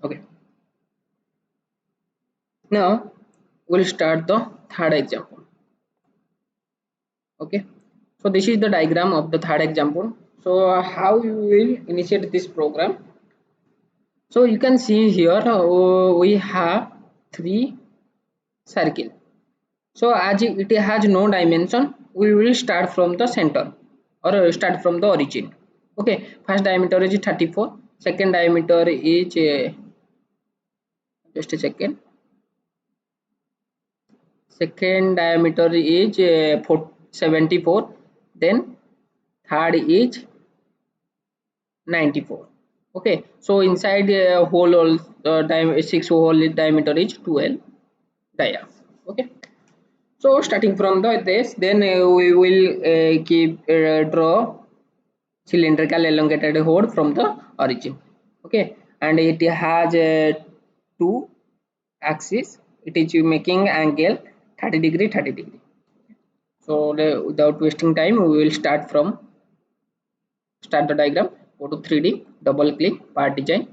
Okay, now we'll start the third example. Okay, so this is the diagram of the third example. So how you will initiate this program? So you can see here we have three circle. So as it has no dimension, we will start from the center or start from the origin. Okay, first diameter is 34, second diameter is just a second, second diameter is 74, then third is 94. Okay, so inside hole all six hole diameter is 12 dia. Okay, so starting from this, then we will draw cylindrical elongated hole from the origin. Okay, and it has two axis. It is making angle 30 degree 30 degree. So without wasting time, we will start the diagram. Go to 3D, double click part design,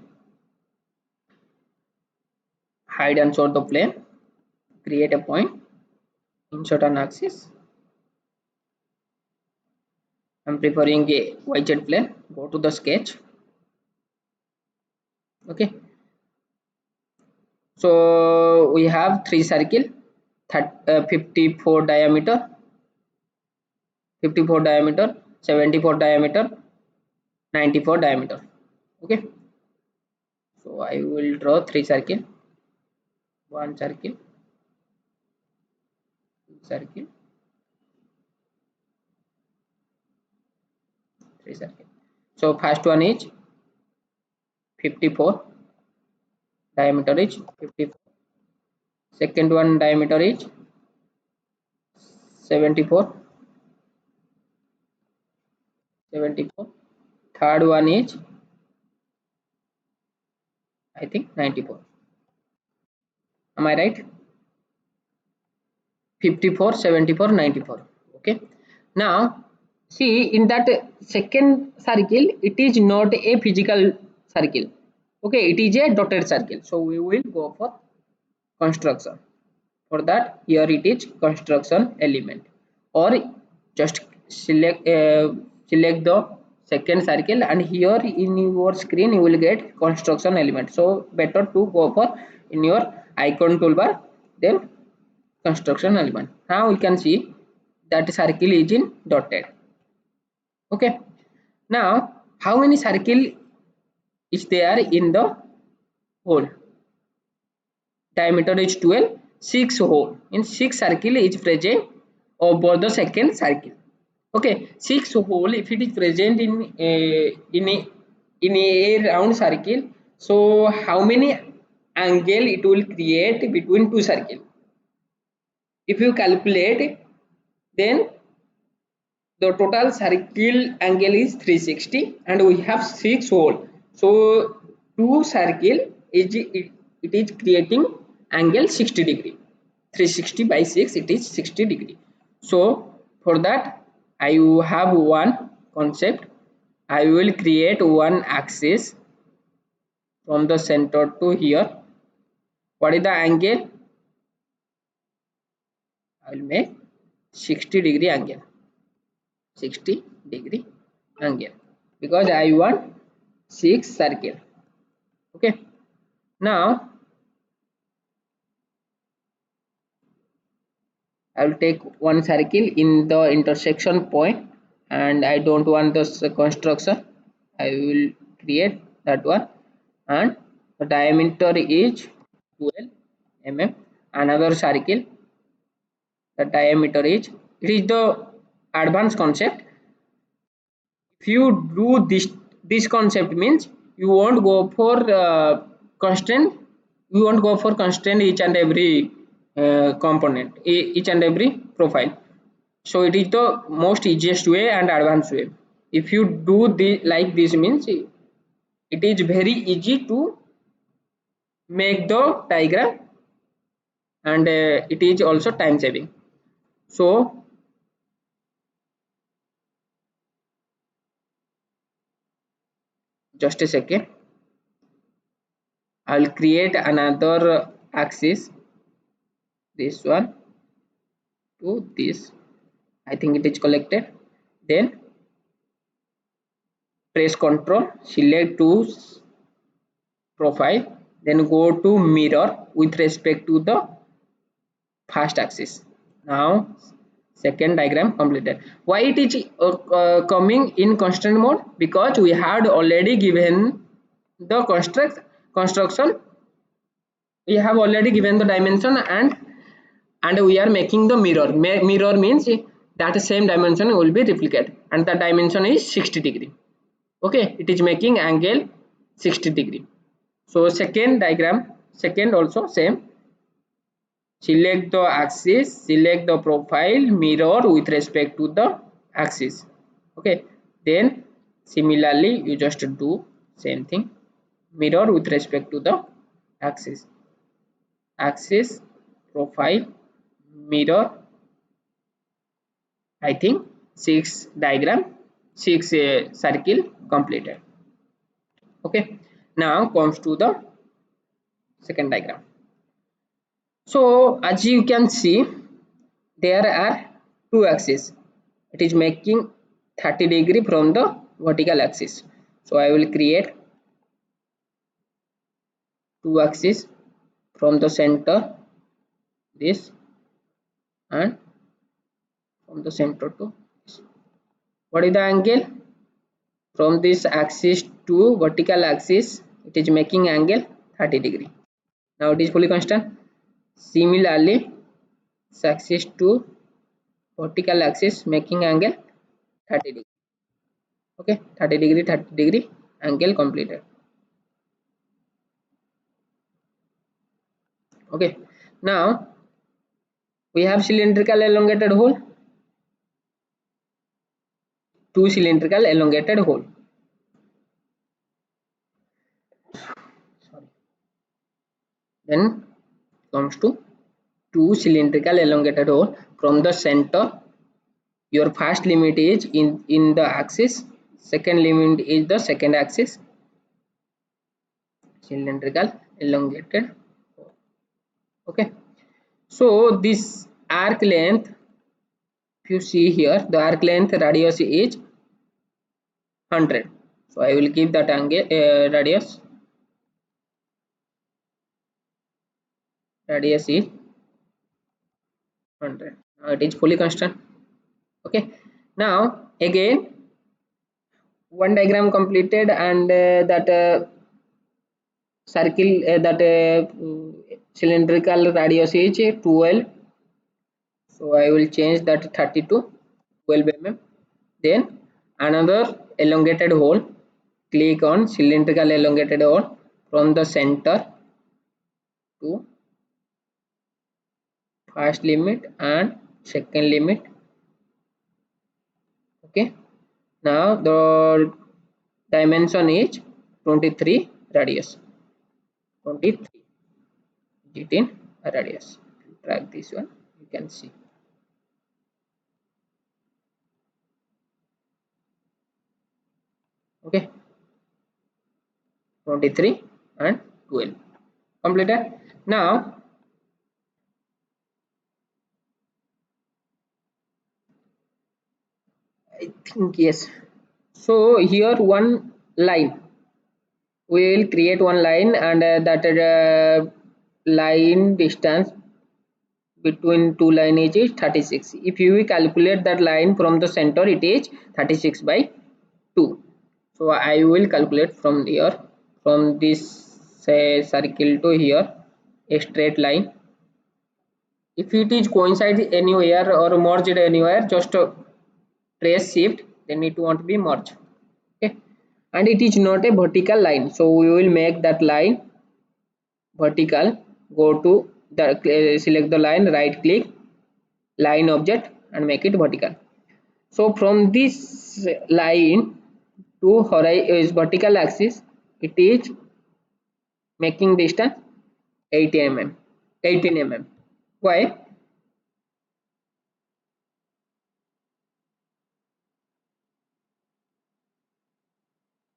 hide and sort the plane, create a point, insert an axis. I'm preferring a YZ plane. Go to the sketch. Okay, so we have three circle, 54 diameter, 54 diameter, 74 diameter, 94 diameter. Okay, so I will draw three circle, one circle, two circle, three circle. So first one is 54, diameter is 54. Second one diameter is 74, 74. Third one is I think 94. Am I right? 54, 74, 94. Okay, now see in that second circle it is not a physical circle. Okay, it is a dotted circle, so we will go for construction. For that, here it is construction element, or just select the second circle, and here in your screen you will get construction element. So better to go for in your icon toolbar, then construction element. Now we can see that circle is in dotted. Okay, now how many circle is there in the hole? Diameter is 12, 6 hole in 6 circle is present over the second circle. Okay, 6 hole if it is present in a round circle, so how many angle it will create between two circle? If you calculate, then the total circle angle is 360 and we have 6 hole, so two circle it is creating angle 60 degree. 360 by 6, it is 60 degree. So for that I have one concept. I will create one axis from the center to here. What is the angle? I will make 60 degree angle, 60 degree angle, because I want 6 circle. Okay, now I will take one circle in the intersection point, and I don't want this construction. I will create that one, and the diameter is 12 mm. Another circle, the diameter is, it is the advanced concept. If you do this concept means you won't go for constraint, you won't go for constraint each and every component, each and every profile. So it is the most easiest way and advanced way. If you do the like this means it is very easy to make the diagram, and it is also time saving. So just a second. I'll create another axis, this one to this. I think it is collected. Then press Ctrl, select to profile, then go to mirror with respect to the first axis. Now second diagram completed. Why it is coming in constant mode? Because we had already given the construction, we have already given the dimension, and we are making the mirror. Mirror means that same dimension will be replicated, and the dimension is 60°. Okay, it is making angle 60°. So second diagram, second also same. Select the axis, select the profile, mirror with respect to the axis. Okay, then similarly you just do same thing, mirror with respect to the axis, axis, profile, mirror. I think 6 diagram, 6 circle completed. Okay, now comes to the second diagram. So as you can see, there are two axes. It is making 30° from the vertical axis. So I will create two axes from the center, this, and from the center to this. What is the angle? From this axis to vertical axis, it is making angle 30°. Now it is fully constant. Similarly, this axis to vertical axis making angle 30°. Okay, 30°, 30° angle completed. Okay, now we have cylindrical elongated hole, two cylindrical elongated hole. Sorry. Then comes to two cylindrical elongated hole from the center. Your first limit is in the axis, second limit is the second axis, cylindrical elongated hole. Okay, so this arc length, if you see here, the arc length radius is 100. So I will give that angle radius is 100. Now it is fully constant. Okay, now again one diagram completed, and that circle, that cylindrical radius is 12. So I will change that 30 to 12 mm. Then another elongated hole, click on cylindrical elongated hole from the center to first limit and second limit. Okay, now the dimension is 23 radius, 23 in radius. Drag this one, you can see. Okay, 23 and 12 completed. Now I think yes. So here one line, we will create one line, and that line distance between two line is 36. If you will calculate that line from the center, it is 36 by 2. So I will calculate from here, from this say circle to here, a straight line. If it is coincide anywhere or merged anywhere, just press shift, then it won't be merged. Okay, and it is not a vertical line, so we will make that line vertical. Go to the select the line, right click, line object, and make it vertical. So from this line to horizon is vertical axis, it is making distance 80 mm, 18 mm. Why?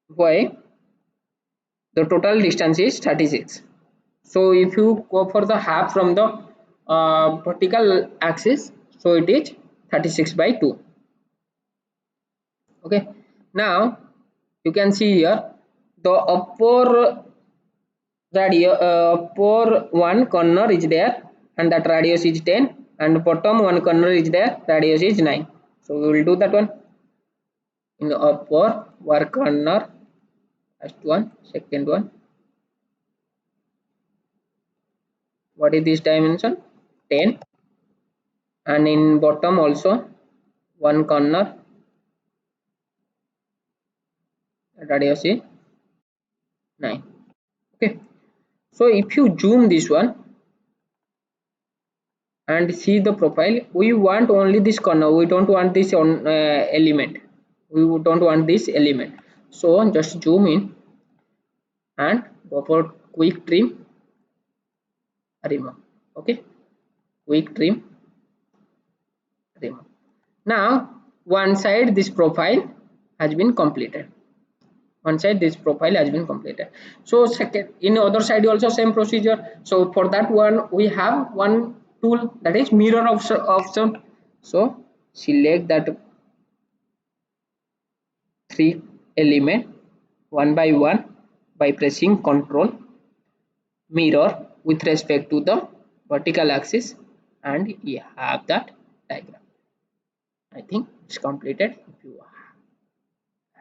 Why? the total distance is 36. So if you go for the half from the vertical axis, so it is 36 by 2. Okay, now you can see here the upper one corner is there and that radius is 10, and bottom one corner is there, radius is 9. So we will do that one. In the upper one corner, first one, second one, what is this dimension? 10. And in bottom also one corner, radius is 9. Okay, so if you zoom this one and see the profile, we want only this corner, we don't want this on element, we don't want this element. So just zoom in and go for quick trim, remove. Okay, quick trim, remove. Now one side this profile has been completed, one side this profile has been completed. So second, in other side also same procedure. So for that one we have one tool, that is mirror option. So select that three element one by one by pressing Ctrl, mirror with respect to the vertical axis, and you have that diagram. I think it's completed. If you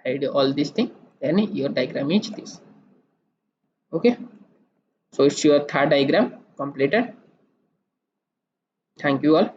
hide all these things, then your diagram is this. Okay, so it's your third diagram completed. Thank you all.